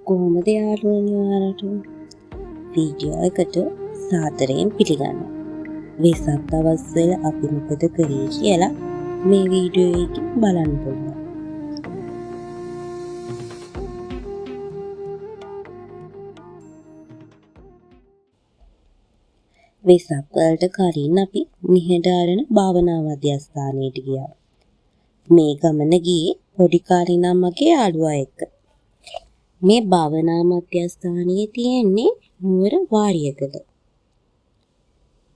කොහොමද යාළුවනි ඔයාලට? වීඩියෝ එකට සාදරයෙන් පිළිගන්නවා. වෙසක් දවස්වල අපි මොකද කරේ කියලා මේ වීඩියෝ එකකින් බලන්න පුළුවන්. වෙසක් වලට කලින් අපි නිහඬාරණ භාවනා මධ්‍යස්ථානයට ගියා. මේ ගමන ගියේ පොඩි කාලේ නම් මගේ යාළුවා එක්ක. මේ භාවනා මධ්‍යස්ථානයේ තියෙන්නේ නුවර වාරියකල.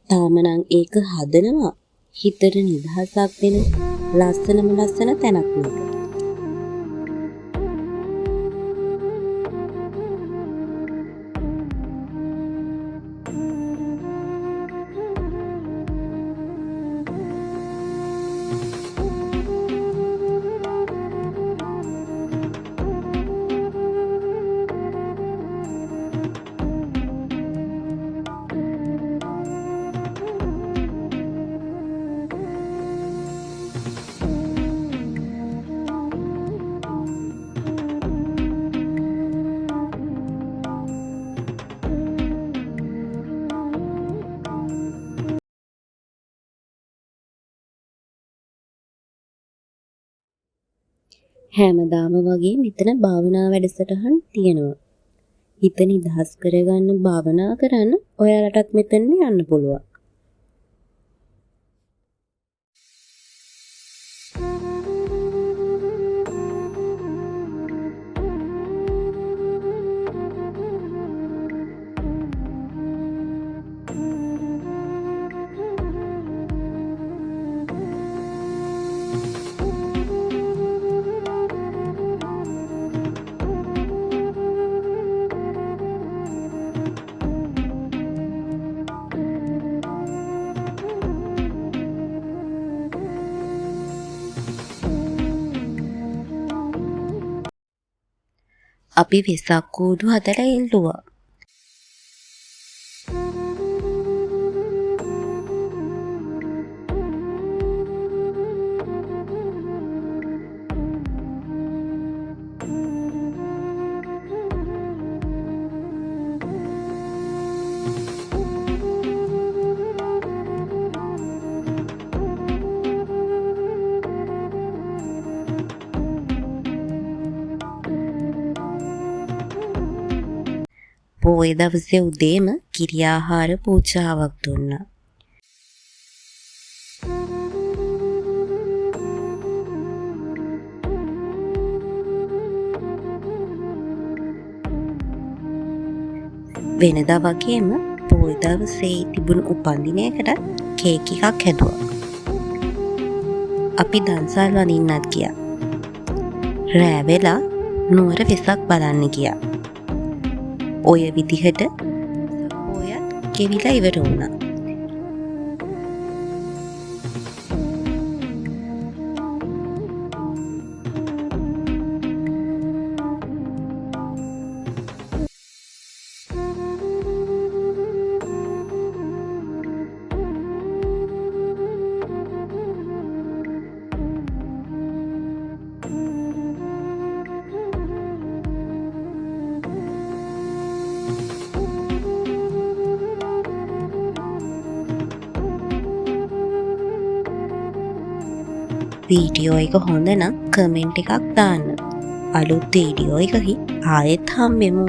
තාම නම් ඒක හදනවා හිතට නිදහසක් දෙන ලස්සන තැනක් මේක. හැමදාම වගේ මෙතන භාවනා වැඩසටහන් තියෙනවා. හිත නිදහස් කරගන්න භාවනා කරන්න ඔයාලටත් මෙතන යන්න පුළුවන්. අපි වෙසක් කූඩු හදලා එල්ලුවා. පොය දවසේ උදේම කිරි ආහාර පූජාවක් දුන්නා. වෙනදා වගේම පොය දවසේ තිබුණු උපන්දිනයකට කේක් එකක් හැදුවා. අපි දන්සල් වඳින්නත් ගියා. රෑ වෙලා නුවර වෙසක් බලන්න ගියා. ඔය විදිහට පොයත් ගෙවිලා ඉවර වුණා. වීඩියෝ එක හොඳ නම් කමෙන්ට් එකක් දාන්න. අලුත් වීඩියෝ එකකින් ආයෙත් හම්බෙමු.